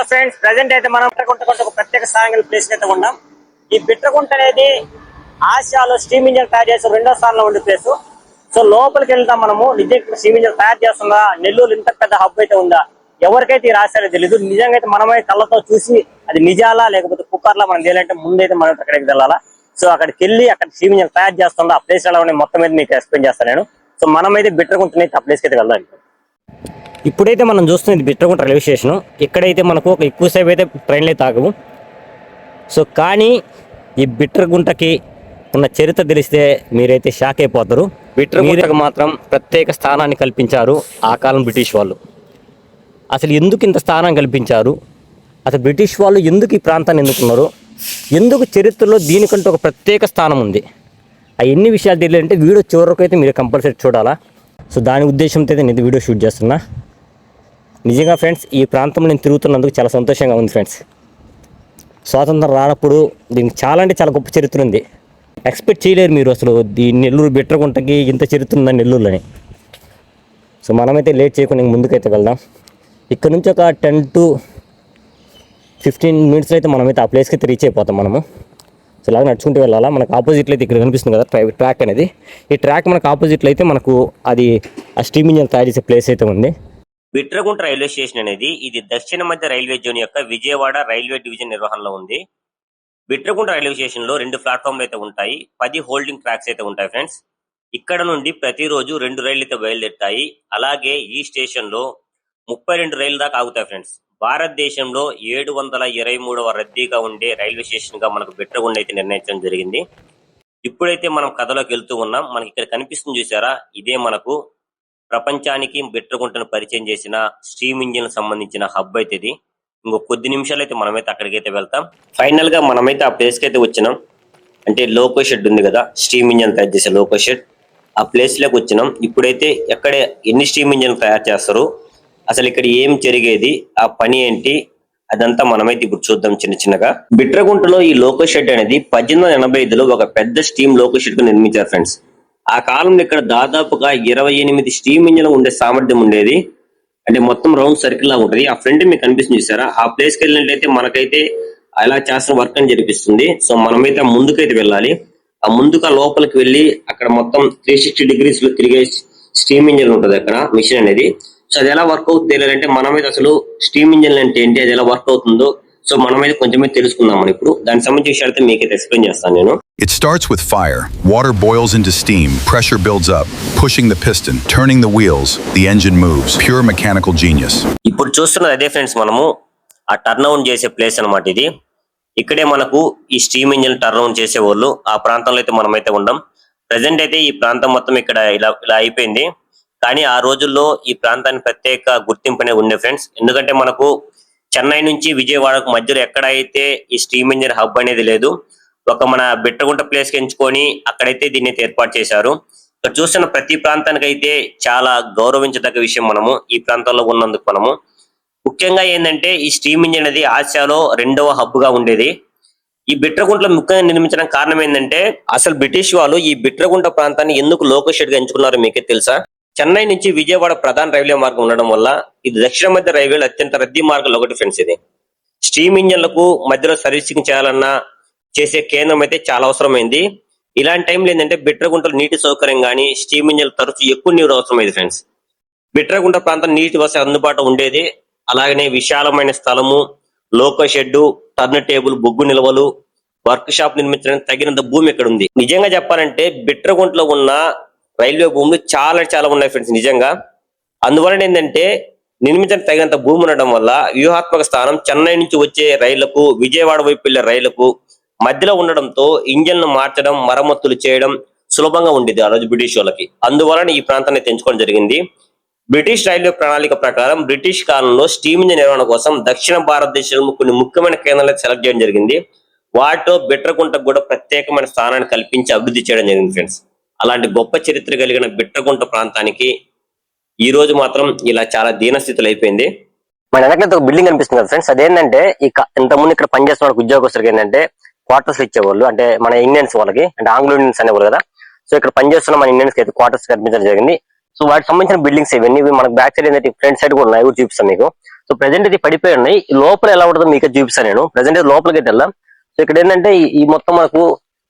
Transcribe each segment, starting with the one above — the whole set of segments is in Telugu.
ఫ్రెండ్స్ ప్రెసెంట్ అయితే మనం బిట్రగుంట ఒక ప్రత్యేక స్థానం ప్లేస్ అయితే ఉన్నాం. ఈ బిట్రగుంట అనేది ఆసియాలో స్టీమ్ ఇంజిన్ తయారు చేసే రెండో స్థానంలో ఉండే ప్లేస్. సో లోపలికి వెళ్తాం మనము. నిజంగా స్టీమ్ ఇంజిన్ తయారు చేస్తుందా, నెల్లూరు ఇంత పెద్ద హబ్ అయితే ఉందా, ఎవరికైతే ఈ రహస్యాలు తెలియదు. నిజంగా అయితే మనమైతే కళ్ళతో చూసి అది నిజాలా లేకపోతే కుక్కర్లా మనం తెలియాలంటే ముందైతే మనం అక్కడికి వెళ్ళాలా. సో అక్కడికి వెళ్ళి అక్కడ స్టీమ్ ఇంజిన్ తయారు చేస్తుందా, ఆ ప్లేస్ ఎలా ఉన్నాయి మొత్తం అయితే మీకు ఎక్స్ప్లెయిన్ చేస్తాను నేను. సో మనమైతే బిట్రగుంట ఆ ప్లేస్కి అయితే వెళ్దాం. ఇప్పుడైతే మనం చూస్తుంది బిట్రగుంట రైల్వే స్టేషన్. ఇక్కడైతే మనకు ఒక ఎక్కువసేపు అయితే ట్రైన్లు అయితే ఆగవు. సో కానీ ఈ బిట్రగుంటకి ఉన్న చరిత్ర తెలిస్తే మీరైతే షాక్ అయిపోతారు. బిట్రగుంటకు మాత్రం ప్రత్యేక స్థానాన్ని కల్పించారు ఆ కాలం బ్రిటిష్ వాళ్ళు. అసలు ఎందుకు ఇంత స్థానం కల్పించారు, అసలు బ్రిటిష్ వాళ్ళు ఎందుకు ఈ ప్రాంతాన్ని ఎన్నుకున్నారు, ఎందుకు చరిత్రలో దీనికంటూ ఒక ప్రత్యేక స్థానం ఉంది, ఆ ఎన్ని విషయాలు తెలియాలంటే వీడియో చివరకు అయితే మీరు కంపల్సరీ చూడాలా. సో దాని ఉద్దేశంతో అయితే నేను వీడియో షూట్ చేస్తున్నా. నిజంగా ఫ్రెండ్స్ ఈ ప్రాంతంలో నేను తిరుగుతున్నందుకు చాలా సంతోషంగా ఉంది ఫ్రెండ్స్. స్వాతంత్రం రానప్పుడు దీనికి చాలా అంటే చాలా గొప్ప చరిత్ర ఉంది. ఎక్స్పెక్ట్ చేయలేరు మీరు అసలు ఈ నెల్లూరు బిట్రగుంటకి ఇంత చరిత్ర ఉందని నెల్లూరులోని. సో మనమైతే లేట్ చేయకుండా ముందుకైతే వెళ్దాం. ఇక్కడ నుంచి ఒక 10 to 15 minutes అయితే మనమైతే ఆ ప్లేస్కి అయితే రీచ్ అయిపోతాం మనము. సో ఇలాగ నడుచుకుంటూ వెళ్ళాలా. మనకు ఆపోజిట్లో అయితే ఇక్కడ కనిపిస్తుంది కదా ట్రాక్ అనేది. ఈ ట్రాక్ మనకు ఆపోజిట్లో అయితే మనకు అది ఆ స్టీమ్ ఇంజిన్ తయారు చేసే ప్లేస్ అయితే ఉంది. బిట్రగుంట రైల్వే స్టేషన్ అనేది ఇది దక్షిణ మధ్య రైల్వే జోన్ యొక్క విజయవాడ రైల్వే డివిజన్ నిర్వహణలో ఉంది. బిట్రగుంట రైల్వే స్టేషన్ లో 2 ప్లాట్ఫామ్లు అయితే ఉంటాయి, 10 హోల్డింగ్ ట్రాక్స్ అయితే ఉంటాయి ఫ్రెండ్స్. ఇక్కడ నుండి ప్రతిరోజు 2 రైళ్లు అయితే బయలుదేరుతాయి. అలాగే ఈ స్టేషన్ లో 32 రైళ్లు దాకా ఆగుతాయి ఫ్రెండ్స్. భారతదేశంలో 723వ రద్దీగా ఉండే రైల్వే స్టేషన్ గా మనకు బిట్రగుంట అయితే నిర్ణయించడం జరిగింది. ఇప్పుడైతే మనం కథలోకి వెళ్తూ ఉన్నాం. మనకి ఇక్కడ కనిపిస్తుంది చూసారా, ఇదే మనకు ప్రపంచానికి బిట్రగుంటను పరిచయం చేసిన స్టీమ్ ఇంజిన్ సంబంధించిన హబ్ అయితే ఇది. ఇంకో కొద్ది నిమిషాలు అయితే మనమైతే అక్కడికైతే వెళ్తాం. ఫైనల్ గా మనమైతే ఆ ప్లేస్ కి అయితే వచ్చినాం. అంటే లోకో షెడ్ ఉంది కదా, స్టీమ్ ఇంజిన్ తయారు చేసే లోకో షెడ్, ఆ ప్లేస్ లోకి వచ్చినాం. ఇప్పుడైతే ఎక్కడ ఎన్ని స్టీమ్ ఇంజిన్ తయారు చేస్తారు, అసలు ఇక్కడ ఏం జరిగేది, ఆ పని ఏంటి, అదంతా మనమైతే ఇప్పుడు చూద్దాం చిన్న చిన్నగా. బిట్రగుంటలో ఈ లోకో షెడ్ అనేది 1885లో ఒక పెద్ద స్టీమ్ లోకో షెడ్ కు నిర్మించారు ఫ్రెండ్స్. ఆ కాలంలో ఇక్కడ దాదాపుగా 28 స్టీమ్ ఇంజిన్ ఉండే సామర్థ్యం ఉండేది. అంటే మొత్తం రౌండ్ సర్కిల్ లా ఉంటది. ఆ ఫ్రంట్ మీకు కనిపిస్తుంది చూసారా, ఆ ప్లేస్ కి వెళ్ళినట్లయితే మనకైతే అలా చేస్తున్న వర్క్ అని జరిపిస్తుంది. సో మనమైతే ముందుకైతే వెళ్ళాలి. ఆ ముందుగా లోపలికి వెళ్ళి అక్కడ మొత్తం 360 degrees లో తిరిగే స్టీమ్ ఇంజిన్ ఉంటుంది అక్కడ మిషన్ అనేది. సో అది ఎలా వర్క్ అవుతుంది తెలియాలంటే మనమైతే అసలు స్టీమ్ ఇంజిన్ అంటే ఏంటి, అది ఎలా వర్క్ అవుతుందో సో మనమైతే కొంచెమే తెలుసుకుందాం. మనం ఇప్పుడు దానికి సంబంధించిన విషయాలైతే మీకైతే ఎక్స్ప్లెయిన్ చేస్తాను నేను. It starts with fire. Water boils into steam, pressure builds up, pushing the piston, turning the wheels, the engine moves. Pure mechanical genius. ఇప్పుడు చూస్తున్నది అదే ఫ్రెండ్స్, మనము ఆ టర్న్ ఆన్ చేసే ప్లేస్ అన్నమాట ఇది. ఇక్కడే మనకు ఈ స్టీమ్ ఇంజిన్ టర్న్ ఆన్ చేసేవాళ్ళు. ఆ ప్రాంతంలో అయితే మనమైతే ఉండం. ప్రెసెంట్ అయితే ఈ ప్రాంతం మొత్తం ఇక్కడ ఇలా అయిపోయింది. కానీ ఆ రోజుల్లో ఈ ప్రాంతానికి ప్రత్యేక గుర్తింపు అనేది ఉండే ఫ్రెండ్స్. ఎందుకంటే మనకు చెన్నై నుంచి విజయవాడకు మధ్యలో ఎక్కడైతే ఈ స్టీమ్ ఇంజిన్ హబ్ అనేది లేదు. ఒక మన బిట్రగుంట ప్లేస్ కి ఎంచుకొని అక్కడైతే దీన్ని ఏర్పాటు చేశారు. ఇక్కడ చూస్తున్న ప్రతి ప్రాంతానికి అయితే చాలా గౌరవించదగ్గ విషయం మనము ఈ ప్రాంతంలో ఉన్నందుకు. మనము ముఖ్యంగా ఏంటంటే ఈ స్టీమ్ ఇంజిన్ అనేది ఆసియాలో 2వ హబ్ గా ఉండేది. ఈ బిట్రగుంటలో ముఖ్యంగా నిర్మించడానికి కారణం ఏంటంటే అసలు బ్రిటిష్ వాళ్ళు ఈ బిట్రగుంట ప్రాంతాన్ని ఎందుకు లోకల్ షెడ్ గా ఎంచుకున్నారో మీకే తెలుసా? చెన్నై నుంచి విజయవాడ ప్రధాన రైల్వే మార్గం ఉండడం వల్ల ఇది దక్షిణ మధ్య రైల్వేలో అత్యంత రద్దీ మార్గాలు ఒకటి ఫ్రెండ్స్. ఇది స్టీమ్ ఇంజిన్లకు మధ్యలో సర్వీసింగ్ చేయాలన్నా చేసే కేంద్రం అయితే చాలా అవసరమైంది. ఇలాంటి టైంలో ఏంటంటే బిట్రగుంటలో నీటి సౌకర్యం కానీ స్టీమ్ ఇంజిన్ తరచు ఎక్కువ నీరు అవసరమైంది ఫ్రెండ్స్. బిట్రగుంట ప్రాంతం నీటి వసతి అందుబాటులో ఉండేది. అలాగనే విశాలమైన స్థలము, లోకో షెడ్, టర్న్ టేబుల్, బొగ్గు నిల్వలు, వర్క్ షాప్ నిర్మించడానికి తగినంత భూమి ఇక్కడ ఉంది. నిజంగా చెప్పాలంటే బిట్రగుంటలో ఉన్న రైల్వే భూములు చాలా చాలా ఉన్నాయి ఫ్రెండ్స్ నిజంగా. అందువలన ఏంటంటే నిర్మించడానికి తగినంత భూమి ఉండడం వల్ల వ్యూహాత్మక స్థానం చెన్నై నుంచి వచ్చే రైళ్లకు, విజయవాడ వైపు వెళ్లే రైళ్లకు మధ్యలో ఉండడంతో ఇంజన్లు మార్చడం, మరమ్మతులు చేయడం సులభంగా ఉండేది ఆ రోజు బ్రిటిష్ వాళ్ళకి. అందువలన ఈ ప్రాంతాన్ని తెంచుకోవడం జరిగింది. బ్రిటిష్ రైల్వే ప్రణాళిక ప్రకారం బ్రిటిష్ కాలంలో స్టీమ్ ఇంజిన్ నిర్వహణ కోసం దక్షిణ భారతదేశంలో కొన్ని ముఖ్యమైన కేంద్రాలను సెలెక్ట్ చేయడం జరిగింది. వాటిలో బిట్రగుంటకు కూడా ప్రత్యేకమైన స్థానాన్ని కల్పించి అభివృద్ధి చేయడం జరిగింది ఫ్రెండ్స్. అలాంటి గొప్ప చరిత్ర కలిగిన బిట్రగుంట ప్రాంతానికి ఈ రోజు మాత్రం ఇలా చాలా దీనస్థితులు అయిపోయింది. మన వెనక ఒక బిల్డింగ్ కనిపిస్తుంది కదా ఫ్రెండ్స్, అదేంటంటే ఇంతకుముందు ఇక్కడ పనిచేస్తున్న వాళ్ళకి ఉద్యోగస్తులకి ఏంటంటే క్వార్టర్స్ ఇచ్చేవాళ్ళు. అంటే మన ఇండియన్స్ వాళ్ళకి, అంటే ఆంగ్లో ఇండియన్స్ అనేవాళ్ళు కదా. సో ఇక్కడ పనిచేస్తున్న మన ఇండియన్స్ కి అయితే క్వార్టర్స్ కనిపించడం జరిగింది. సో వాటికి సంబంధించిన బిల్డింగ్స్ ఇవన్నీ మనకు బ్యాక్ సైడ్ ఏంటంటే ఫ్రంట్ సైడ్ కూడా ఉన్నాయి, చూపిస్తాను మీకు. సో ప్రెసెంట్ ఇది పడిపోయి ఉన్నాయి. ఈ లోపల ఎలా ఉంటుందో మీకు చూపిస్తాను నేను. ప్రెసెంట్ ఇది లోపలికి అయితే వెళ్దాం. సో ఇక్కడ ఏంటంటే ఈ మొత్తం మనకు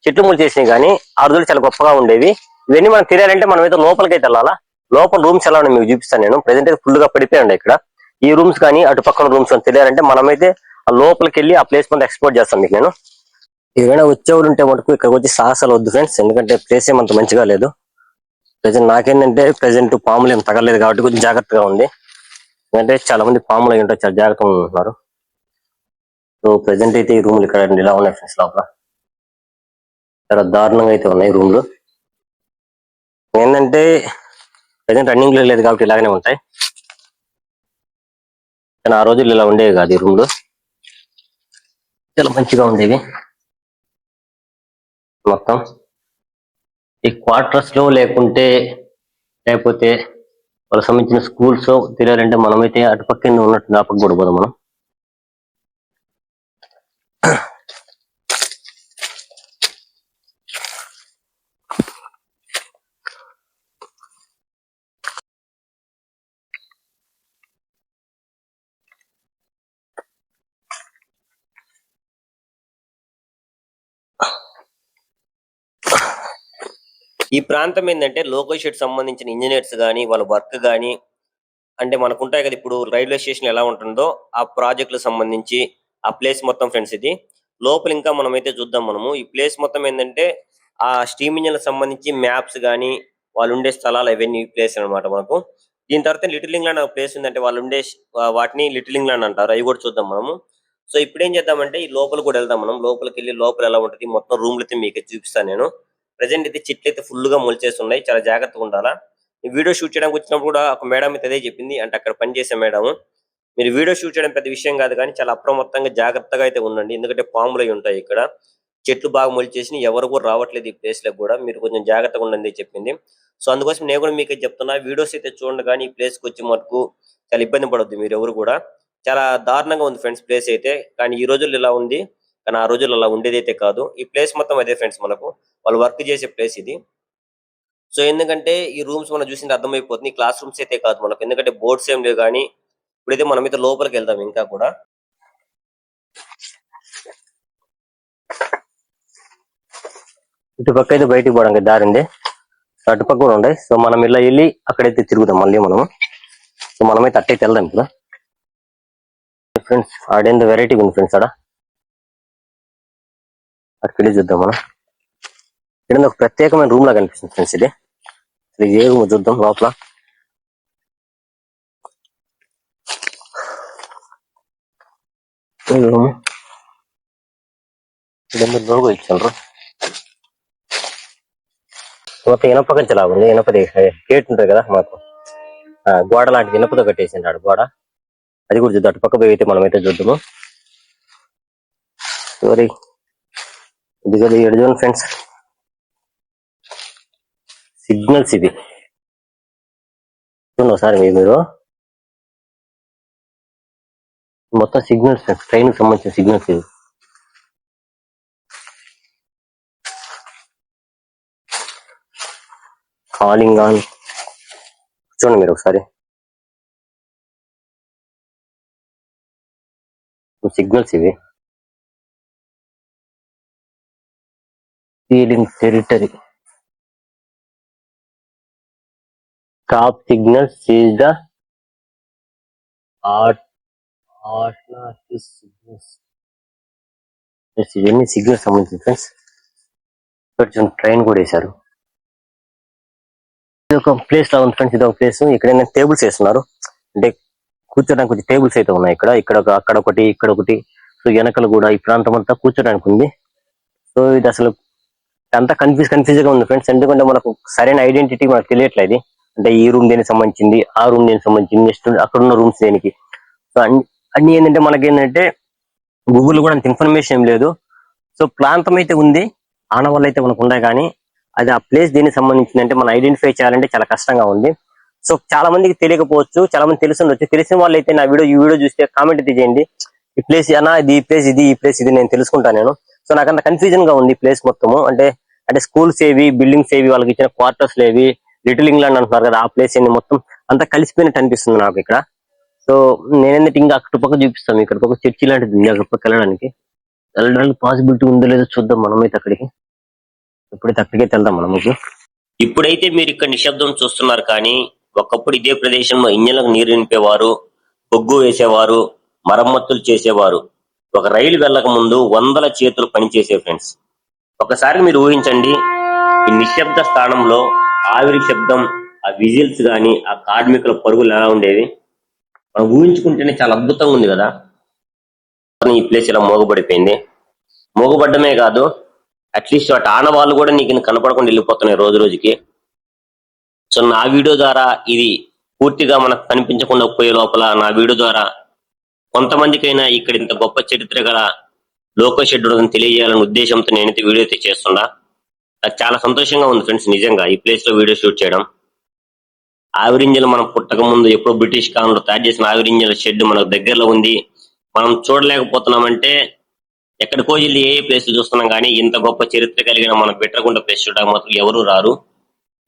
చెట్లు ముళ్ళు చేసినాయి, కానీ ఆ రోజులు చాలా గొప్పగా ఉండేవి. ఇవన్నీ మనం తెలియాలంటే మనం అయితే లోపలికి అయితే వెళ్ళాలా. లోపల రూమ్స్ ఎలా ఉన్నాయి మీకు చూపిస్తాను నేను. ప్రెసెంట్ అయితే ఫుల్ గా పడిపోయి ఉన్నాయి ఇక్కడ. ఈ రూమ్స్ కానీ అటు పక్కన రూమ్స్ అని తెలియాలంటే మనమైతే ఆ లోపలికి వెళ్ళి ఆ ప్లేస్ మొత్తం ఎక్స్ప్లోర్ చేస్తాను మీకు నేను. ఏదైనా వచ్చేవాళ్ళు ఉంటే మటుకు ఇక్కడికి వచ్చి సాహసాలు వద్దు ఫ్రెండ్స్, ఎందుకంటే ప్లేస్ ఏమంత మంచిగా లేదు. ప్రెసెంట్ నాకేంటంటే ప్రెసెంట్ పాములు ఏం తగలేదు కాబట్టి కొంచెం జాగ్రత్తగా ఉంది. ఎందుకంటే చాలా మంది పాములు అయి ఉంటారు, చాలా జాగ్రత్తగా ఉంటున్నారు. సో ప్రెసెంట్ అయితే ఈ రూమ్లు ఇక్కడ ఇలా ఉన్నాయి ఫ్రెండ్స్. లోపల చాలా దారుణంగా అయితే ఉన్నాయి రూమ్లు. ఏంటంటే ప్రెసెంట్ రన్నింగ్ లేదు కాబట్టి ఇలాగనే ఉంటాయి, కానీ ఆ రోజులు ఇలా ఉండేవి కాదు. ఈ రూమ్లు చాలా మంచిగా ఉండేవి. మొత్తం ఈ క్వార్టర్స్ లో లేకపోతే వాళ్ళకి సంబంధించిన స్కూల్స్ తెలియాలంటే మనమైతే అటుపక్కన ఉన్నట్టు జ్ఞాపకం కూడా పోదాం మనం. ఈ ప్రాంతం ఏంటంటే లోకల్ షెడ్ సంబంధించిన ఇంజనీర్స్ కానీ వాళ్ళ వర్క్ కానీ, అంటే మనకు ఉంటాయి కదా ఇప్పుడు రైల్వే స్టేషన్ ఎలా ఉంటుందో ఆ ప్రాజెక్టులకు సంబంధించి ఆ ప్లేస్ మొత్తం ఫ్రెండ్స్. ఇది లోపల ఇంకా మనం అయితే చూద్దాం మనము. ఈ ప్లేస్ మొత్తం ఏంటంటే ఆ స్టీమ్ ఇంజిన్ సంబంధించి మ్యాప్స్ కానీ వాళ్ళు ఉండే స్థలాలు అవన్నీ ప్లేస్ అన్నమాట మనకు. దీని తర్వాత లిటిల్ ఇంగ్లాండ్ ప్లేస్ ఉందంటే వాళ్ళు ఉండే వాటిని లిటిల్ ఇంగ్లాండ్ అంటారు. అవి కూడా చూద్దాం మనము. సో ఇప్పుడు ఏం చేద్దామంటే ఈ లోపల కూడా వెళ్దాం మనం. లోపలికి వెళ్ళి లోపల ఎలా ఉంటుంది మొత్తం రూమ్లు అయితే మీకు చూపిస్తాను నేను. ప్రెసెంట్ అయితే చెట్లు అయితే ఫుల్ గా మొలిచేసి ఉన్నాయి, చాలా జాగ్రత్తగా ఉండాలా. ఈ వీడియో షూట్ చేయడానికి వచ్చినప్పుడు కూడా ఒక మేడం అయితే అదే చెప్పింది, అంటే అక్కడ పనిచేసే మేడం, మీరు వీడియో షూట్ చేయడం పెద్ద విషయం కాదు కానీ చాలా అప్రమత్తంగా జాగ్రత్తగా అయితే ఉండండి. ఎందుకంటే పాములు అయి ఉంటాయి ఇక్కడ. చెట్లు బాగా మొలిచేసి ఎవరు కూడా రావట్లేదు ఈ ప్లేస్ లో కూడా, మీరు కొంచెం జాగ్రత్తగా ఉండండి చెప్పింది. సో అందుకోసం నేను కూడా మీకు చెప్తున్నా, వీడియోస్ అయితే చూడండి కానీ ఈ ప్లేస్ కి వచ్చి మటుకు చాలా ఇబ్బంది పడొద్దు మీరు ఎవరు కూడా. చాలా దారుణంగా ఉంది ఫ్రెండ్స్ ప్లేస్ అయితే. కానీ ఈ రోజుల్లో ఇలా ఉంది, కానీ ఆ రోజుల్లో అలా ఉండేది అయితే కాదు. ఈ ప్లేస్ మొత్తం అదే ఫ్రెండ్స్, మనకు వాళ్ళు వర్క్ చేసే ప్లేస్ ఇది. సో ఎందుకంటే ఈ రూమ్స్ మనం చూసింటే అర్థమైపోతుంది, క్లాస్ రూమ్స్ అయితే కాదు మనకు, ఎందుకంటే బోర్డ్స్ ఏం లేవు. కానీ ఇప్పుడైతే మనం అయితే లోపలికి వెళ్దాం ఇంకా కూడా. ఇటు పక్క అయితే బయటికి పోవడానికి దారి ఉంది, అటుపక్క కూడా ఉన్నాయి. సో మనం ఇలా వెళ్ళి అక్కడైతే తిరుగుదాం మళ్ళీ మనము. సో మనమైతే అట్టయితే వెళ్దాం ఇప్పుడు ఫ్రెండ్స్. ఆడేందో వెరైటీ ఉంది ఫ్రెండ్స్. అక్కడికి చూద్దాం మనం. ఇక్కడ ఒక ప్రత్యేకమైన రూమ్ లాగా కనిపిస్తుంది ఫ్రెండ్స్. ఇది ఏ రూమ్ చూద్దాం లోపల. లోగో ఇచ్చారు మొత్తం ఇనప కంచె లాగా ఉంది. ఇనపది గేట్ ఉంటుంది కదా మాకు, గోడ లాంటిది ఇనపతో కట్టేసింది ఆడ గోడ. అది కూడా చూద్దాం. అటు పక్క పోయి అయితే మనం అయితే చూద్దాము. సారీ ఇది కదా ఏడు చూడండి ఫ్రెండ్స్, సిగ్నల్స్ ఇది చూడండి ఒకసారి. మీరు మొత్తం సిగ్నల్స్ ఫ్రెండ్స్, ట్రైన్ కి సంబంధించిన సిగ్నల్స్ ఇది. కాలింగ్ ఆన్ చూడండి మీరు ఒకసారి. సిగ్నల్స్ ఇవి. Ceiling territory top signals is the signals. ఇవన్నీ సిగ్నల్స్ సంబంధించింది ఫ్రెండ్స్. ఇక్కడ ట్రైన్ కూడా వేశారు. ఇది ఒక ప్లేస్ లా ఉంది ఫ్రెండ్స్. ఇది ఒక ప్లేస్. ఇక్కడ ఏంటంటే టేబుల్స్ వేస్తున్నారు, అంటే కూర్చోడానికి కొంచెం టేబుల్స్ అయితే ఉన్నాయి ఇక్కడ. అక్కడ ఒకటి, ఇక్కడ ఒకటి. సో వెనకలు కూడా ఈ ప్రాంతం అంతా కూర్చోడానికి ఉంది. సో ఇది అసలు అంతా కన్ఫ్యూజ్ గా ఉంది ఫ్రెండ్స్. ఎందుకంటే మనకు సరైన ఐడెంటిటీ మనకు తెలియట్లేదు. అంటే ఈ రూమ్ దేనికి సంబంధించింది, ఆ రూమ్ దేనికి సంబంధించింది, నెక్స్ట్ అక్కడ ఉన్న రూమ్స్ దేనికి. సో అన్ని ఏంటంటే మనకి ఏంటంటే గూగుల్ కూడా అంత ఇన్ఫర్మేషన్ ఏం లేదు. సో ప్రాంతం అయితే ఉంది, ఆనవాళ్ళు అయితే మనకు ఉన్నాయి, కానీ అది ఆ ప్లేస్ దేనికి సంబంధించింది అంటే మనం ఐడెంటిఫై చేయాలంటే చాలా కష్టంగా ఉంది. సో చాలా మందికి తెలియకపోవచ్చు, చాలా మంది తెలుసుండొచ్చు. తెలిసిన వాళ్ళు అయితే ఈ వీడియో చూస్తే కామెంట్ అయితే చేయండి, ఈ ప్లేస్ అనా ఇది, ఈ ప్లేస్ ఇది, ఈ ప్లేస్ ఇది, నేను తెలుసుకుంటాను నేను. సో నాకు అంత కన్ఫ్యూజన్ గా ఉంది ప్లేస్ మొత్తము. అంటే స్కూల్స్ ఏవి, బిల్డింగ్స్ ఏవి, వాళ్ళకి ఇచ్చిన క్వార్టర్స్ ఏవి, లిటిల్ ఇంగ్లాండ్ అంటున్నారు కదా ఆ ప్లేస్ ఏంది, మొత్తం అంతా కలిసిపోయినట్టు అనిపిస్తుంది నాకు ఇక్కడ. సో నేనేంటంటే ఇంకా అక్కడ పక్క చూపిస్తాను, ఇక్కడ పక్క చర్చి లాంటిది ఉంది, అక్కడ పక్క వెళ్ళడానికి పాసిబిలిటీ ఉందో లేదో చూద్దాం మనమైతే అక్కడికి. ఇప్పుడైతే అక్కడికే వెళ్దాం మనం. ఇప్పుడైతే మీరు ఇక్కడ నిశ్శబ్దం చూస్తున్నారు, కానీ ఒకప్పుడు ఇదే ప్రదేశంలో ఇంజన్లకు నీరు నింపేవారు, బొగ్గు వేసేవారు, మరమ్మతులు చేసేవారు. ఒక రైలు వెళ్ళక ముందు వందల చేతులు పనిచేసే ఫ్రెండ్స్. ఒకసారి మీరు ఊహించండి, ఈ నిశ్శబ్ద స్థానంలో ఆవిరి శబ్దం, ఆ విజిల్స్ గాని, ఆ కార్మికుల పరుగులు ఎలా ఉండేవి మనం ఊహించుకుంటేనే చాలా అద్భుతంగా ఉంది కదా. ఈ ప్లేస్ ఇలా మోగబడిపోయింది. మోగబడ్డమే కాదు, అట్లీస్ట్ వాటి ఆనవాళ్ళు కూడా నీకు కనపడకుండా వెళ్ళిపోతున్నాయి రోజు రోజుకి. సో నా వీడియో ద్వారా ఇది పూర్తిగా మనకు కనిపించకుండా పోయే లోపల నా వీడియో ద్వారా కొంతమందికైనా ఇక్కడ ఇంత గొప్ప చరిత్ర గల లోకల్ షెడ్ తెలియజేయాలనే ఉద్దేశంతో నేనైతే వీడియో అయితే చేస్తున్నా. నాకు చాలా సంతోషంగా ఉంది ఫ్రెండ్స్, నిజంగా ఈ ప్లేస్ లో వీడియో షూట్ చేయడం. ఆవిరింజలు మనం పుట్టక ముందు ఎప్పుడో బ్రిటిష్ కాలంలో తయారు చేసిన ఆవిరింజల షెడ్ మనకు దగ్గరలో ఉంది. మనం చూడలేకపోతున్నామంటే ఎక్కడికో వెళ్ళి ఏ ప్లేస్ చూస్తున్నాం, కానీ ఇంత గొప్ప చరిత్ర కలిగిన మన బిట్రగుంట ప్లేస్ చూడడానికి మాత్రం ఎవరు రారు.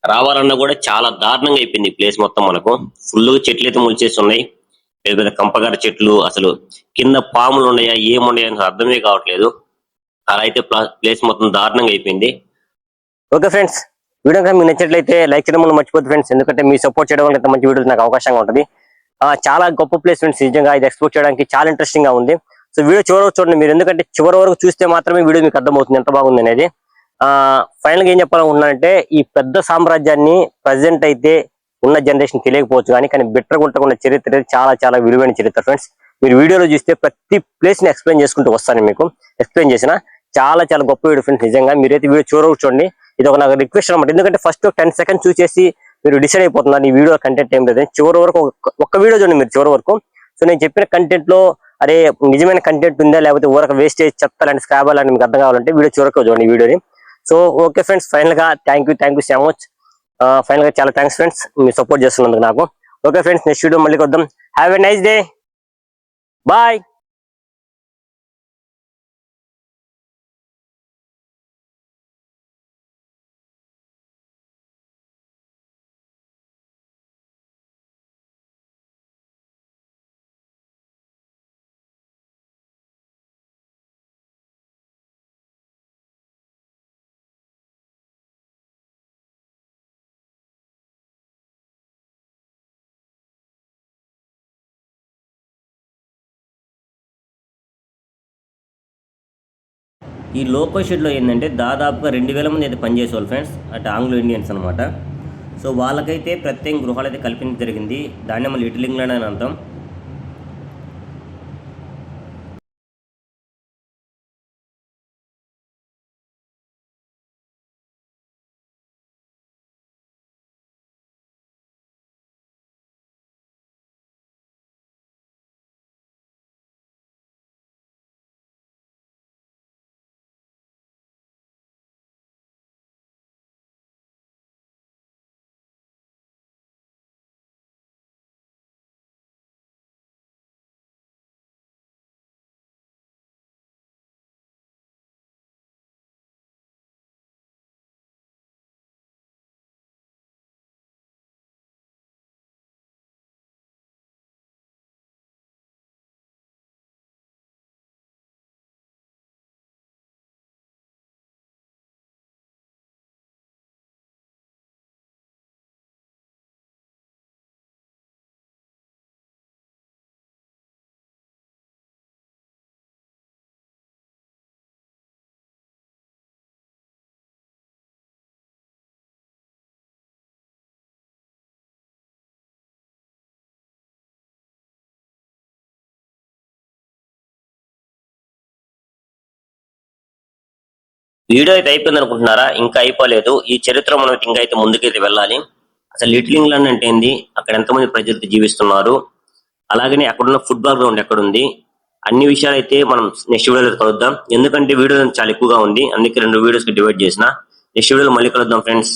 రావాలన్నా కూడా చాలా దారుణంగా అయిపోయింది ఈ ప్లేస్ మొత్తం. మనకు ఫుల్ చెట్లు అయితే మొలిచేసి ఉన్నాయి, పెద్ద పెద్ద కంపగార చెట్లు. అసలు కింద పాములు ఉన్నాయా ఏమున్నాయా అని అర్థమే కావట్లేదు. అలా అయితే ప్లేస్ మొత్తం దారుణంగా అయిపోయింది. ఓకే ఫ్రెండ్స్, వీడియో కానీ మీకు నచ్చినట్లయితే లైక్ చేయడం వల్ల మర్చిపోద్దు ఫ్రెండ్స్, ఎందుకంటే మీ సపోర్ట్ చేయడం వల్ల ఇంత మంచి వీడియోస్ నాకు అవకాశంగా ఉంటుంది. చాలా గొప్ప ప్లేస్ ఫ్రెండ్స్, నిజంగా ఇది ఎక్స్ప్లోర్ చేయడానికి చాలా ఇంట్రెస్టింగ్ గా ఉంది. సో వీడియో చివరి చూడండి మీరు, ఎందుకంటే చివరి వరకు చూస్తే మాత్రమే వీడియో మీకు అర్థమవుతుంది ఎంత బాగుంది అనేది. ఫైనల్ గా ఏం చెప్పాలనుకుంటున్నానంటే, ఈ పెద్ద సామ్రాజ్యాన్ని ప్రజెంట్ అయితే ఉన్న జనరేషన్ తెలియకపోవచ్చు, కానీ బిట్రగుంట ఉన్న చరిత్ర చాలా చాలా విలువైన చరిత్ర ఫ్రెండ్స్. మీరు వీడియోలో చూస్తే ప్రతి ప్లేస్ ని ఎక్స్ప్లెయిన్ చేసుకుంటూ వస్తాను, మీకు ఎక్స్ప్లెయిన్ చేసిన చాలా చాలా గొప్ప వీడియో ఫ్రెండ్స్. నిజంగా మీరైతే వీడియో చివరకు చూడండి, ఇది ఒక నాకు రిక్వెస్ట్ అనమాట. ఎందుకంటే ఫస్ట్ 10 seconds చూసేసి మీరు డిసైడ్ అయిపోతున్నారు ఈ వీడియో కంటెంట్ ఏం లేదు. చివరి వరకు ఒక్క వీడియో చూడండి మీరు చివరి వరకు. సో నేను చెప్పిన కంటెంట్ లో అరే నిజమైన కంటెంట్ ఉందా లేకపోతే ఊరక వేస్టేజ్ చెత్త లాంటి స్క్రాబ్ లాంటి మీకు అర్థం కావాలంటే వీడియో చివరకు చూడండి ఈ వీడియోని. సో ఓకే ఫ్రెండ్స్, ఫైనల్ గా thank you so much. Final గా చాలా థ్యాంక్స్ ఫ్రెండ్స్, మీరు సపోర్ట్ చేస్తున్నందుకు నాకు. ఓకే ఫ్రెండ్స్, నెక్స్ట్ వీడియో మళ్ళీ కొద్దాం. Have a nice day, bye. ఈ లోకల్ షెడ్లో ఏంటంటే దాదాపుగా 2000 మంది అయితే పనిచేసేవాళ్ళు ఫ్రెండ్స్, అటు ఆంగ్లో ఇండియన్స్ అనమాట. సో వాళ్ళకైతే ప్రత్యేక గృహాలు అయితే కల్పించడం జరిగింది. దాన్ని మళ్ళీ లిటిల్ ఇంగ్లాండ్ అని అంటాం. వీడియో అయితే అయిపోయింది అనుకుంటున్నారా? ఇంకా అయిపోలేదు. ఈ చరిత్ర మనం ఇంకా అయితే ముందుకైతే వెళ్ళాలి. అసలు లిటిల్ ఇంగ్లాండ్ అంటే ఏంది, అక్కడ ఎంతమంది ప్రజలు జీవిస్తున్నారు, అలాగనే అక్కడున్న ఫుట్బాల్ గ్రౌండ్ ఎక్కడుంది, అన్ని విషయాలు అయితే మనం నెక్స్ట్ వీడియోలో కలుద్దాం. ఎందుకంటే వీడియో చాలా ఎక్కువగా ఉంది, అందుకే 2 వీడియోస్ కి డివైడ్ చేసిన. నెక్స్ట్ వీడియోలో మళ్ళీ కలుద్దాం ఫ్రెండ్స్.